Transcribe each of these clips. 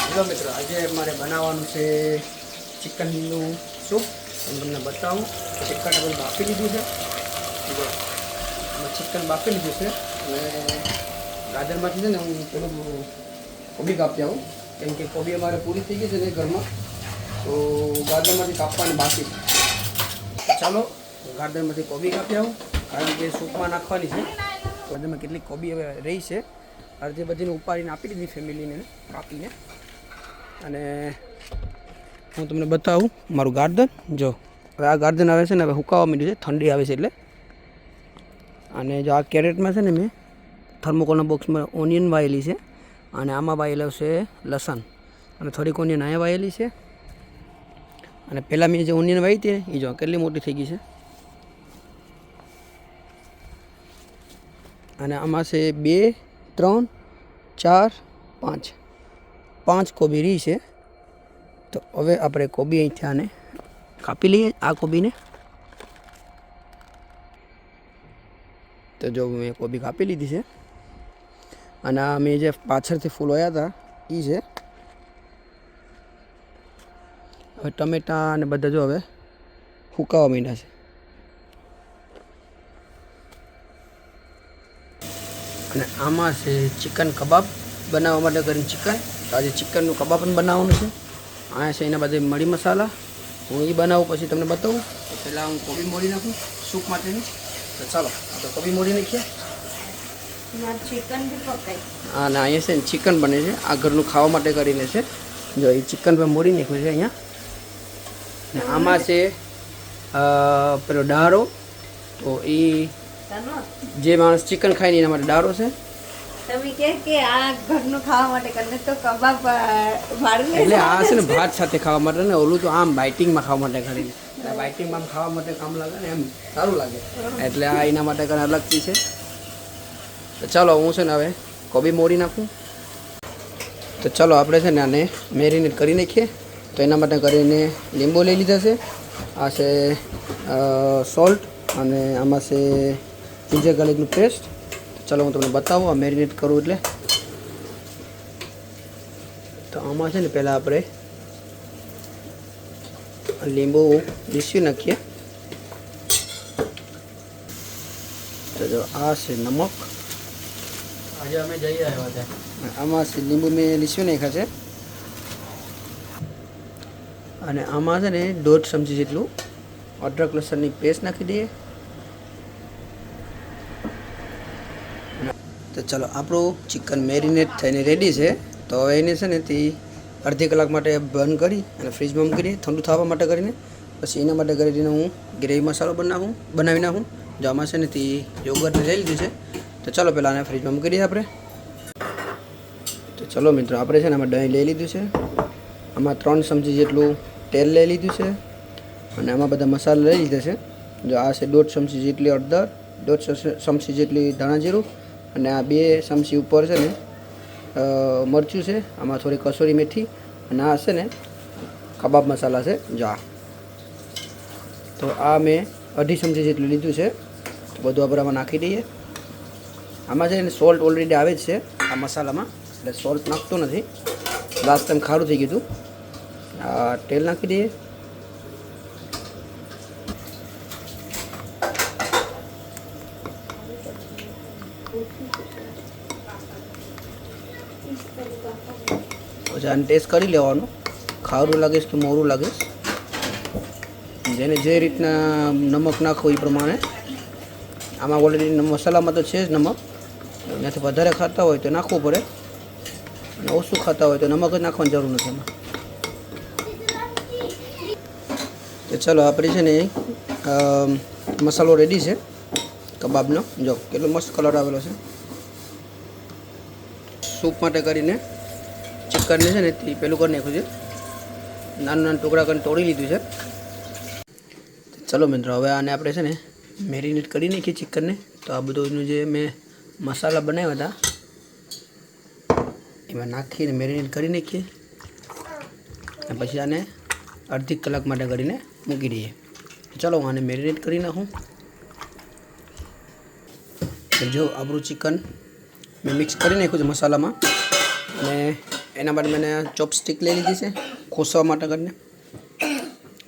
Hello મિત્રો, આજે અમારે બનાવવાનું છે ચિકનનું સૂપ. હું તમને બતાવું. ચિકન આપણે બાફી લીધું છે. ચિકન બાફી લીધું છે અને ગાજરમાંથી છે ને હું પેલું કોબી કાપી આવું, કેમ કે કોબી અમારે પૂરી થઈ ગઈ છે ને ઘરમાં, તો ગાજરમાંથી કાપવાની બાકી છે. ચાલો ગાજરમાંથી કોબી કાપી આવું, કારણ કે સૂપમાં નાખવાની છે. ગાજરમાં કેટલી કોબી હવે રહી છે, અડધી બધીને ઉપાડીને આપી દીધી ફેમિલીને કાપીને. અને હું તમને બતાવું મારું ગાર્ડન. જો હવે આ ગાર્ડન આવે છે ને, હવે સુકાવા માંડ્યું છે, ઠંડી આવે છે એટલે. અને જો આ કેરેટમાં છે ને મેં થર્મોકોલના બોક્સમાં ઓનિયન વાયેલી છે, અને આમાં વાયેલો છે લસણ, અને થોડીક ઓનિયન અહીંયા વાયેલી છે. અને પહેલાં મેં જે ઓનિયન વાવી હતી એ જો કેટલી મોટી થઈ ગઈ છે. અને આમાં છે 2, 3, 4, 5 કોબી રહી છે. તો હવે આપણે કોબી અહીંથી આને કાપી લઈએ, આ કોબીને. તો જો મેં કોબી કાપી લીધી છે, અને આ મેં જે પાછળથી ફૂલ વાયા હતા એ છે. હવે ટમેટા અને બધા જો હવે સુકાવા માંડ્યા છે. અને આમાં છે ચિકન કબાબ બનાવવા માટે કરીને ચિકન. આજે ચિકનનું કબાબ પણ બનાવવાનું છે. આ છે એના બધે મરી મસાલા. હું એ બનાવું પછી તમને બતાવું. તો પહેલાં હું કોબી મોરી નાખું સૂપ માટેની. તો ચાલો આપણે કોબી મોરી નાખીએ. ચિકન બી પકાય. હા, ના અહીંયા છે ને ચિકન બને છે, આ ઘરનું ખાવા માટે કરીને છે. જો એ ચિકન પર મોરી નાખ્યું છે અહીંયા. ને આમાં છે પેલો ડારો. તો એ જે માણસ ચિકન ખાય ને એના માટે ડારો છે. તમે કે આ ઘરનું ખાવા માટે કરીને તો કબાબ મારું એટલે આ છે ને ભાત સાથે ખાવા માટે ને, ઓલું તો આમ બાઇટિંગમાં ખાવા માટે કરીને. બાઇટિંગમાં ખાવા માટે કામ લાગે ને, એમ સારું લાગે, એટલે આ એના માટે કરીને અલગથી છે. તો ચાલો હું છે ને હવે કોબી મોરી નાખું. તો ચાલો આપણે છે ને આને મેરિનેટ કરી નાખીએ. તો એના માટે કરીને લીંબુ લઈ લીધા છે. આ છે સોલ્ટ, અને આમાં છે જિંજર ગાર્લિકનું પેસ્ટ. ચાલો હું તમને બતાવું આ મેરિનેટ કરું એટલે. તો આમાં છે ને પહેલાં આપણે લીંબુ પીસી નાખીએ. તો જો આ છે નમક. આજે અમે જઈ આવ્યા હતા. આમાં છે લીંબુ મેં લીસી નાખ્યા છે. અને આમાં છે ને 1.5 ચમચી જેટલું અદરક લસણની પેસ્ટ નાખી દઈએ. તો ચાલો આપણું ચિકન મેરિનેટ થઈને રેડી છે. તો હવે એને છે ને તે અડધી કલાક માટે બંધ કરી અને ફ્રીજમાં મૂકી દઈએ ઠંડુ થવા માટે કરીને. પછી એના માટે કરીને હું ગ્રેવી મસાલો બનાવી નાખું. જો આમાં છે ને તે યોગર્ટને લઈ લીધું છે. તો ચાલો પહેલાં આને ફ્રીજમાં મૂકી દઈએ આપણે. તો ચલો મિત્રો, આપણે છે ને આમાં દહીં લઈ લીધું છે. આમાં 3 ચમચી જેટલું તેલ લઈ લીધું છે, અને આમાં બધા મસાલા લઈ લીધા છે. જો આ છે 1.5 ચમચી જેટલી હળદર, 1.5 ચમચી જેટલી ધાણા જીરું, અને આ 2 ચમચી ઉપર છે ને મરચું છે. આમાં થોડી કસૂરી મેથી, અને આ છે ને કબાબ મસાલા છે. જો આ તો આ મેં 2.5 ચમચી જેટલું લીધું છે. તો બધું આપણે આમાં નાખી દઈએ. આમાં છે ને સોલ્ટ ઓલરેડી આવે જ છે આ મસાલામાં, એટલે સોલ્ટ નાખતો નથી. લાસ્ટ ટાઈમ ખારું થઈ ગયું હતું. આ તેલ નાખી દઈએ. પછી આને ટેસ્ટ કરી લેવાનું, ખારું લાગે કે મોરું લાગે. જેને જે રીતના નમક નાખવું એ પ્રમાણે. આમાં ઓલરેડી મસાલામાં તો છે જ નમક. એનાથી વધારે ખાતા હોય તો નાખવું પડે, અને ઓછું ખાતા હોય તો નમક જ નાખવાની જરૂર નથી એમાં. તો ચાલો આપણે છે ને મસાલો રેડી છે કબાબનો. જો કેટલો મસ્ત કલર આવેલો છે. સૂપ માટે કરીને ચિકનને છે ને તે પેલું કરી નાખ્યું છે, નાના ટુકડા કરીને તોડી લીધું છે. ચલો મિત્રો, હવે આને આપણે છે ને મેરિનેટ કરી નાખીએ ચિકનને. તો આ બધું જે મેં મસાલા બનાવ્યા હતા એમાં નાખીને મેરિનેટ કરી નાખીએ, અને પછી આને અડધી કલાક માટે કરીને મૂકી દઈએ. ચાલો હું આને મેરિનેટ કરી નાખું. જો આપણું ચિકન મેં મિક્સ કરી નાખ્યું છે મસાલામાં, અને એના માટે મેં ચોપસ્ટિક લઈ લીધી છે ખોસવા માટે કરીને.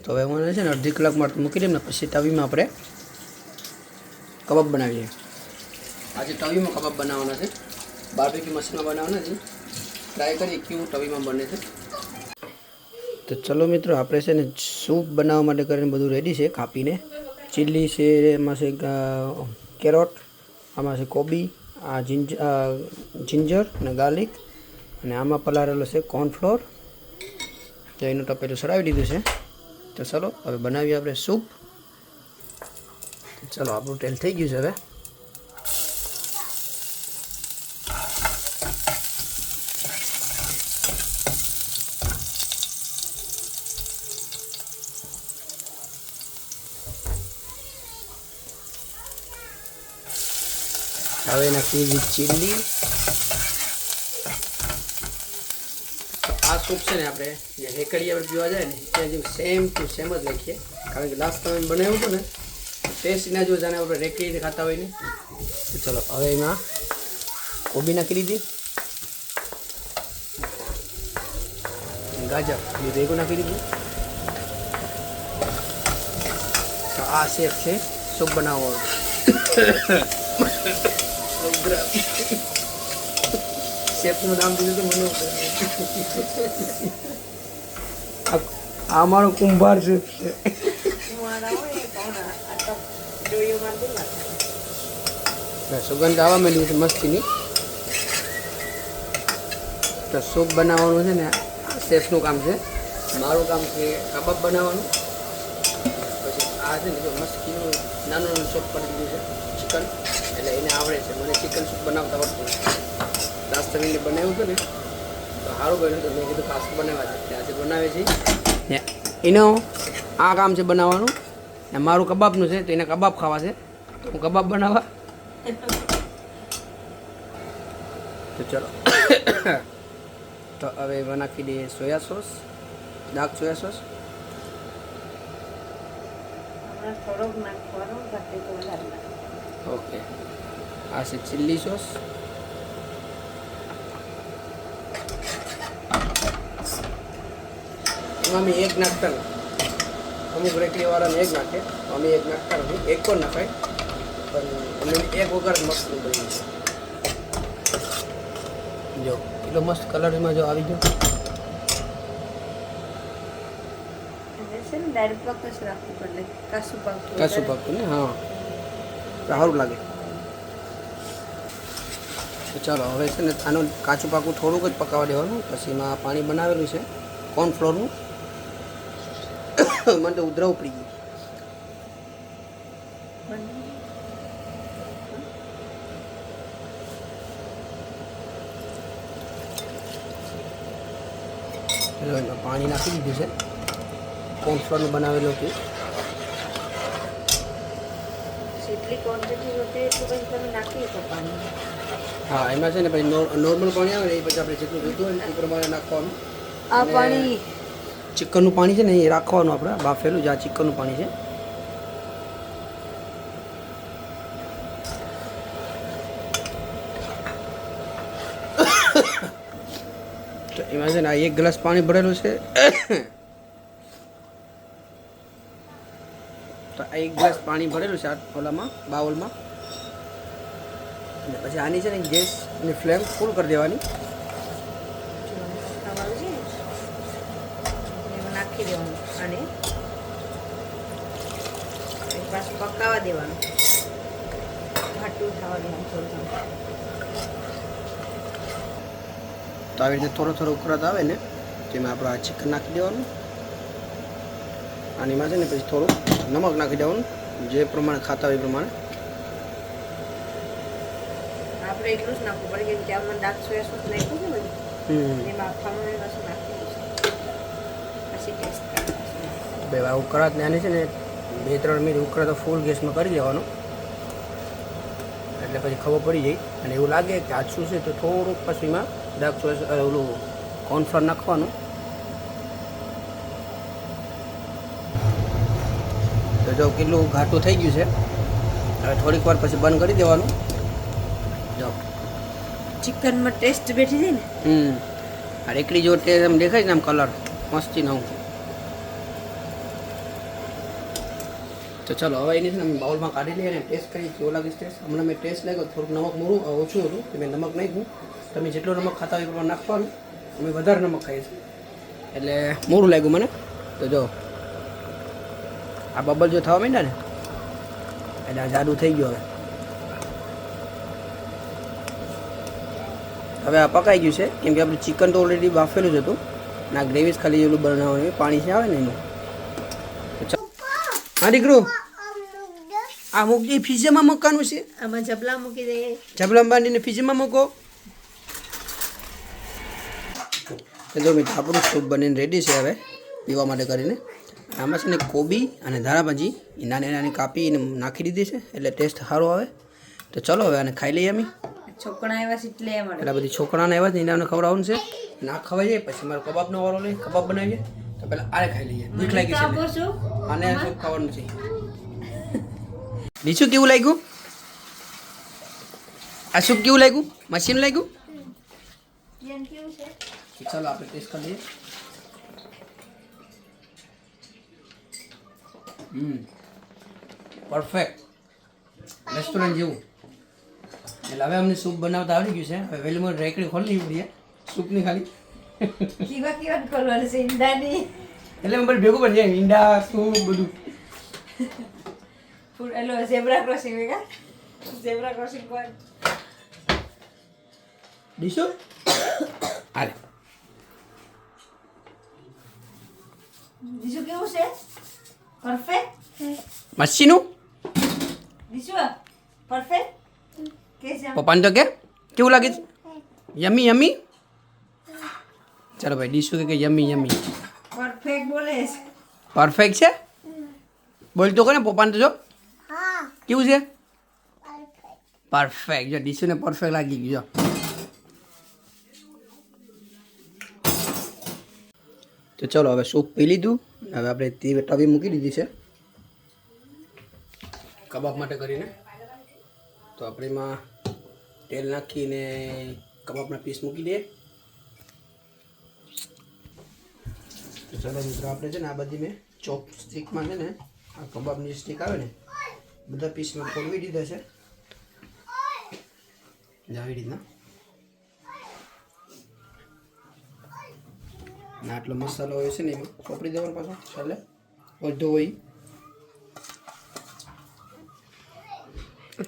તો હવે હું છે ને અડધી કલાક માટે મૂકી દઈએ ને પછી તવીમાં આપણે કબાબ બનાવીએ. આજે તવીમાં કબાબ બનાવવાના છે, બાર્બીક્યુ મશીનમાં બનાવવાના છે. ટ્રાય કરીએ કેવું તવીમાં બને છે. તો ચલો મિત્રો, આપણે છે ને સૂપ બનાવવા માટે કરીને બધું રેડી છે. કાપીને ચીલી છે, એમાં છે કેરોટ, આમાં છે કોબી, આ જિંજર અને ગાર્લિક, અને આમાં પલાળેલો છે કોર્નફ્લોર. તો એનું ટપેલું સરાવી દીધું છે. તો ચલો હવે બનાવીએ આપણે સૂપ. ચલો આપણું તેલ થઈ ગયું છે. હવે નાખી દીધી ચીલી. આ સૂપ છે ને આપણે જે હેકડી આપણે પીવા જાય ને ત્યાં જેવું સેમ ટુ સેમ જ નાખીએ, કારણ કે લાસ્ટ ટાઈમ બનાવ્યું હતું ને ટેસ્ટ ના જો જાણે આપણે રેકડી ખાતા હોય ને. તો ચલો હવે એમાં કોબી નાખી દીધી, ગાજર એ ભેગું નાખી દીધું. તો આ શેપ છે સૂપ બનાવવાનો. શેફનું નામ દીધું તો મને આ મારો કુંભાર છે. સુગંધ આવવા માંડી છે મસ્તીની. તો સૂપ બનાવવાનું છે ને શેફનું કામ છે. મારું કામ છે કબાબ બનાવવાનું. પછી આ છે ને જો મસ્તીનું નાનું સૂપ કરી દીધું છે ચિકન, એટલે એને આવડે છે. મને ચિકન સૂપ બનાવતા આવડતું. લાસ્ટ ટાઈમ એને બનાવ્યું હતું ને તો સારું બન્યું, તો મેં કીધું ખાસ બનાવવા છે. આજે બનાવે છે એનો આ કામ છે બનાવવાનું, ને મારું કબાબનું છે તો એને કબાબ ખાવા છે, તો હું કબાબ બનાવવા. તો ચલો તો હવે નાખી દઈએ soya sauce, dark soya sauce. Okay, આ છે ચીલી સોસ. એમાં અમે એક નાખતા નથી, અમુક રેકડીવાળાને એક નાખે, અમે એક નાખતા નથી. એક પણ નાખાય, પણ અમે એક વગર મસ્ત બની છે. જો એટલો મસ્ત કલર એમાં જો આવી ગયો. કાસુ પાકું ને, હા સારું લાગે. તો ચાલો હવે છે ને આનું કાચું પાકું થોડુંક જ પકાવવા દેવાનું. પછી એમાં પાણી બનાવેલું છે કોર્નફ્લોરનું. મને તો ઉધરાવું પડી ગયું. એમાં પાણી નાખી દીધું છે કોર્નફ્લોરનું બનાવેલું હતું. હા, એમાં છે ને પછી નોર્મલ પાણી આવે ને એ પછી આપણે જેટલું જોઈતું હોય ને એ પ્રમાણે નાખવાનું. આ પાણી ચિકનનું પાણી છે ને એ રાખવાનું આપણે બાફેલું, જે આ ચિકનનું પાણી છે. તો એમાં છે ને આ 1 ગ્લાસ પાણી ભરેલું છે. તો આ 1 ગ્લાસ પાણી ભરેલું છે આ ઓલામાં બાઉલમાં. અને પછી આની છે ને ગેસની ફ્લેમ ફૂલ કરી દેવાની. નાખી દેવાનું અને પાછું પકાવવા દેવાનું, ઘાટું થવા દેવાનું થોડું. તો આવી રીતે થોડો થોડો ઉકળાટ આવે ને તેમાં આપણે આ ચિકન નાખી દેવાનું. આનીમાં છે ને પછી થોડું નમક નાખી દેવાનું, જે પ્રમાણે ખાતા હોય એ પ્રમાણે. આપણે એટલું જ નાખવું પડે કેમ કે આમાં ડાર્ક સોયા સોસ નાખ્યું છે બધું, એમાં આખામાં પાછું નાખેલું છે. પછી ટેસ્ટ ભાઈ ઉકળાટ ને આની છે ને 2-3 મિનિટ ઉકળાટ ફૂલ ગેસમાં કરી દેવાનું, એટલે પછી ખબર પડી જાય. અને એવું લાગે કે આછું છે તો થોડુંક પછી એમાં ડાર્ક સોસ ઓલું કોર્નફ્લોર નાખવાનું. તો જો કેટલું ઘાટું થઈ ગયું છે. હવે થોડીક વાર પછી બંધ કરી દેવાનું. જો ચિકનમાં ટેસ્ટ બેઠી જાય ને. આ રેકડી જો આમ દેખાય ને આમ કલર મસ્તી નવું. તો ચાલો હવે એની છે ને બાઉલમાં કાઢી લઈએ અને ટેસ્ટ કરી કેવો લાગે ટેસ્ટ. હમણાં મેં ટેસ્ટ લાગ્યો થોડુંક નમક મોરું ઓછું હતું તો મેં નમક નાખ્યું. તમે જેટલો નમક ખાતા હોય એટલું નાખવાનું. અમે વધારે નમક ખાઈએ છીએ એટલે મોરું લાગ્યું મને. તો જો આ બબલ જો થવા માંડ્યા ને એટલે આ જાડું થઈ ગયું. હવે આ પકાઈ ગયું છે કેમ કે આપણું ચિકન તો ઓલરેડી બાફેલું જ હતું અને આ ગ્રેવી ખાલી એટલું બનાવવાનું પાણી છે આવે ને એનું. હા દીકરું આ મૂકી ફ્રીઝરમાં મૂકવાનું છે. આમાં જબલા મૂકી દઈએ. જબલા બાંધીને ફ્રીઝમાં મૂકો. જો મિત્રો આપણું સૂપ બનીને રેડી છે હવે પીવા માટે કરીને. આમાં છે ને કોબી અને ધાણાભાજી એ નાની નાની કાપીને નાખી દીધી છે એટલે ટેસ્ટ સારો આવે. તો ચલો હવે આને ખાઈ લઈએ અમે. છોકરા આવ્યા છે એટલે એટલે બધી છોકરાને આવ્યા છે એને ખવડાવવાનું છે. ના ખવાઈ જાય પછી મારો કબાબનો વારો લઈ કબાબ બનાવીએ. તો પહેલાં આને ખાઈ લઈએ. ભૂખ લાગી છે આને સૂપ ખાવાનું છે. બીજું કેવું લાગ્યું? આ સૂપ કેવું લાગ્યું? મશીન લાગ્યું? કેવું છે? ચાલો આપણે ટેસ્ટ કરી લઈએ. પરફેક્ટ રેસ્ટોરન્ટ જેવું. એટલે હવે અમને સૂપ બનાવતા આવડી ગયું છે. હવે વહેલી મોટી રેકડી ખોલી પડીએ સૂપની ખાલી. કેવા ખોલવાનું છે ઈંડાની? એટલે અમે બધું ભેગું પણ જાય ઈંડા સૂપ બધું. એલો ઝેબ્રા ક્રોસિંગ વેગા ઝેબ્રા ક્રોસિંગ પર ડીશો હાલે. બીજું કેવું છે? પરફેક્ટ મચ્છીનું બીજું પરફેક્ટ કે છે? પપ્પાને તો કે કેવું લાગે છે? યમી યમી. ચાલો ભાઈ ડીશો કે યમી યમી. પરફેક્ટ બોલે છે. પરફેક્ટ છે બોલ તો કોને પપ્પાને તો જો કેવું છે? પરફેક્ટ. જો ડીશુને પરફેક્ટ લાગી ગયું. તો ચલો હવે સૂપ પી લીધું. હવે આપણે તવી મૂકી દીધી છે કબાબ માટે કરીને. તો આપણે એમાં તેલ નાખીને કબાબના પીસ મૂકી દઈએ. તો ચલો મિત્રો આપણે છે ને આ બધી મેં ચોપ સ્ટીકમાં છે ને આ કબાબની સ્ટીક આવે ને બધા પીસમાં ખોલવી દીધા છે આવી રીતના. ને આટલો મસાલો હોય છે ને એમાં ચોપડી દેવાનો પાછો ચાલે અડધો હોય.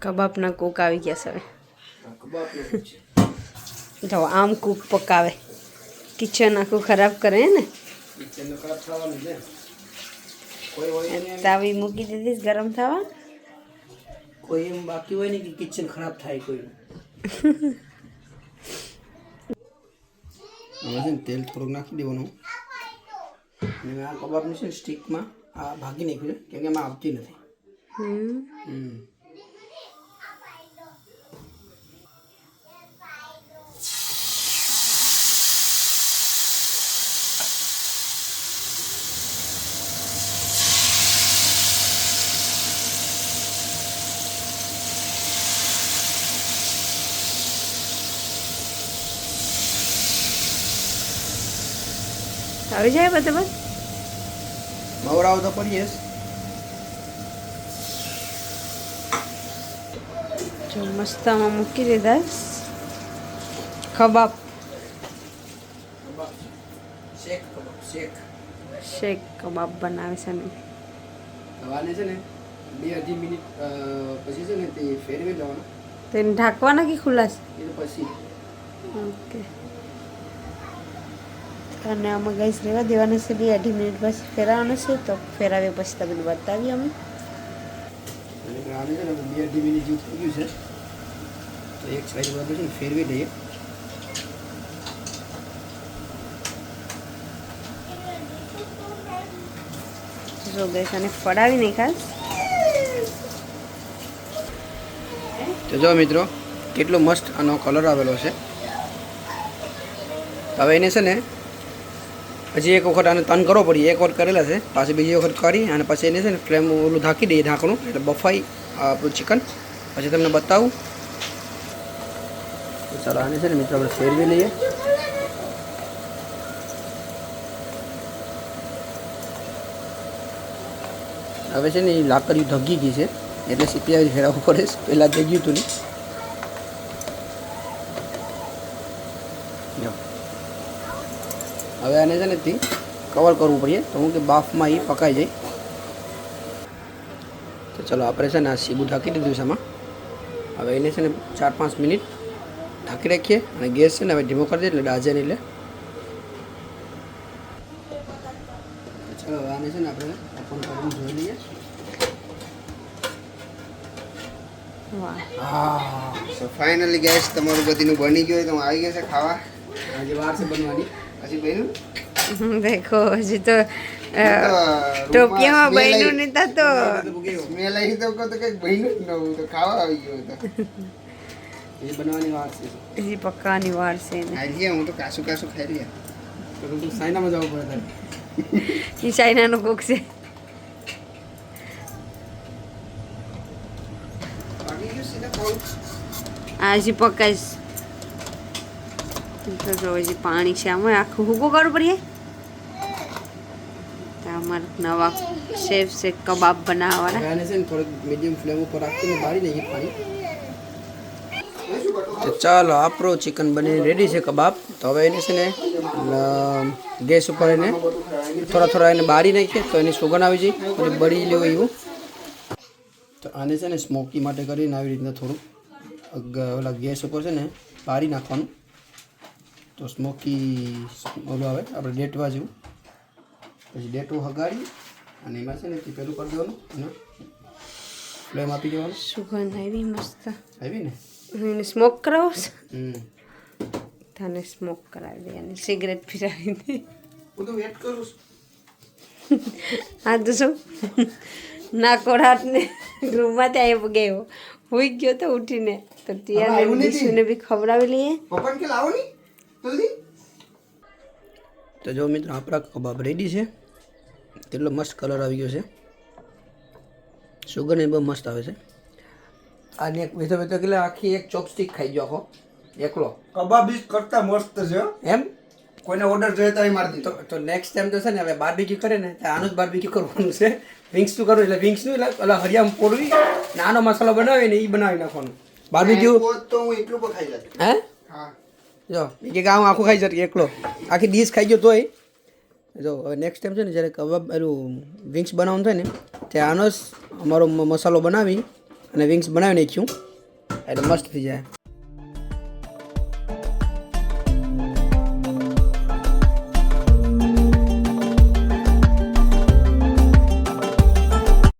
કબાબના કૂક આવી ગયા છે હવે. કબાબ જો આમ કૂક પકાવે કિચન આખું ખરાબ કરે ને. કિચન ખરાબ થવાનું છે. કોઈ હોય ને તાવી મૂકી દીધી ગરમ થવા. કોઈ એમ બાકી હોય ને કે કિચન ખરાબ થાય કોઈનું. આમાં છે ને તેલ થોડુંક નાખી દેવાનું. અને આ કબાબની છે ને સ્ટીકમાં આ ભાગી નાખ્યું છે કેમ કે એમાં આવતી નથી. આવી જાય બધે બસ મવડાવો તો પડીએ. જો મસ્તામાં મૂકી દીધા કબાબ. શેક કબાબ શેક. શેક કબાબ બનાવે છે ને. હવાને છે ને 2-2.5 મિનિટ પછી છે ને તે ફેરવી લેવાનું. તેને ઢાંકવાના કે ખુલ્લા છે? એ પછી ઓકે. અને આમાં ગેસ રહેવા દેવાનું છે 2-2.5 મિનિટ પછી ફેરવવાનું છે. તો ફેરવ્યા પછી તમને બતાવીએ અમે. અને આને છે ને 2-2.5 મિનિટ જેવું થઈ ગયું છે તો એક સાઈડ બાજુ છે ને ફેરવી દઈએ. જો ગેસ આને ફડાવી નહીં ખાસ. તો જો મિત્રો કેટલો મસ્ત આનો કલર આવેલો છે. હવે એને છે ને હજી એક વખત આને તન કરવો પડીએ. એક વખત કરેલા છે પાછી બીજી વખત કરી અને પછી એને છે ને ફ્લેમ ઓલું ઢાંકી દઈએ ઢાંકણું એટલે બફાઈ આપણું ચિકન. પછી તમને બતાવું. ચાલો આને છે ને મિત્રો આપણે ફેરવી લઈએ. હવે છે ને એ લાકડી ઢગી ગઈ છે એટલે સીપિયા ફેરવવું પડે. પહેલાં થઈ ગયું હતું ને. જો હવે આને છે ને તે કવર કરવું પડે તો હું કે બાફમાં એ પકાઈ જાય. તો ચલો આપણે છે ને આ સીબું ઢાંકી દીધું છે આમાં. હવે એને છે ને 4-5 મિનિટ ઢાંકી રાખીએ અને ગેસ છે ને હવે ધીમો કરી દઈએ એટલે ડાજે નહીં. એટલે ચલો હવે આને છે ને આપણે ઓપન કરીને જોઈ લઈએ. હા સો ફાઇનલી ગેસ તમારું બધીનું બની ગયું તો આવી ગયું છે ખાવા. આજે વાર છે બનવાની. પછી બન્યું देखो हजी तो टोपियाમાં બન્યું નહીં તા તો સ્મેલ આવી તો કહો તો કંઈક બન્યું જ નવું તો ખાવા આવી ગયો તો. એ બનવાની વાર છે. હજી પકાવાની વાર છે ને. આજે હું તો કાસું ખાઈ લ્યા. તો તું ચાઇનામાં જવું પડે તારે. એ ચાઇનાનો કોક છે. પાકી ગયું સીધા ખાવું. આ હજી પકાઈશ તો જો હજી પાણી છે આમાં આખું ભૂકો કરવું પડે. તો અમારા નવા શેફ છે કબાબ બનાવવાવાળા. આને છે ને થોડીક મીડિયમ ફ્લેમ ઉપર રાખીને બાળી દઈએ પાણી. તો ચાલો આપણો ચિકન બનીને રેડી છે કબાબ. તો હવે એને છે ને ગેસ ઉપર એને થોડા એને બાળી નાખીએ તો એની સુગંધ આવી જાય થોડી બળી લેવું એવું. તો આને છે ને સ્મોકી માટે કરીને આવી રીતના થોડું ઓલા ગેસ ઉપર છે ને બાળી નાખવાનું. તો સ્મોકી ઓલું આવે આપણે ડેટવા જેવું. પછી ડેટું હગાડી અને એમાં છે ને તે પેલું કરી દેવાનું અને ફ્લેમ આપી દેવાનું. સુગંધ આવી મસ્ત આવી ને એને સ્મોક કરાવો છે. તને સ્મોક કરાવી દે અને સિગરેટ પીરાવી દે. હું તો વેટ કરું છું. આ તો શું ના કોરાટને રૂમમાંથી આવી ગયો હોઈ ગયો તો ઉઠીને તો ત્યાં દીશુને બી ખવડાવી લઈએ. પપ્પાને કે લાવો ની જલ્દી. તો જો મિત્રો આપણા કબાબ રેડી છે. કેટલો મસ્ત કલર આવી ગયો છે. સુગંધ એ બહુ મસ્ત આવે છે. આને એક વેતો એટલે આખી એક ચોપસ્ટિક ખાઈ ગયો આખો એકલો. કબાબ કરતા મસ્ત છે એમ કોઈને ઓર્ડર જોઈએ તો મારી દીધો. તો નેક્સ્ટ ટાઈમ તો છે ને હવે બાર્બીક્યુ કરે ને તો આનું જ બાર્બીક્યુ કરવાનું છે. વિંગ્સ નું કરવું એટલે વિંગ્સનું એટલે ઓલા હરિયામ પોડવી નાનો મસાલો બનાવીને એ બનાવી નાખવાનું. બાર્બીક્યુ તો હું એટલું પણ ખાઈ જતો. હે હા જો એ કે આખું ખાઈ જતી એકલો આખી ડીશ ખાઈ ગયો તોય. જો હવે નેક્સ્ટ ટાઈમ છે ને જ્યારે કબાબ પેલું વિંગ્સ બનાવવાનું થાય ને ત્યાં આનો જ અમારો મસાલો બનાવી અને વિંગ્સ બનાવી નાખ્યું એટલે મસ્ત થઈ જાય.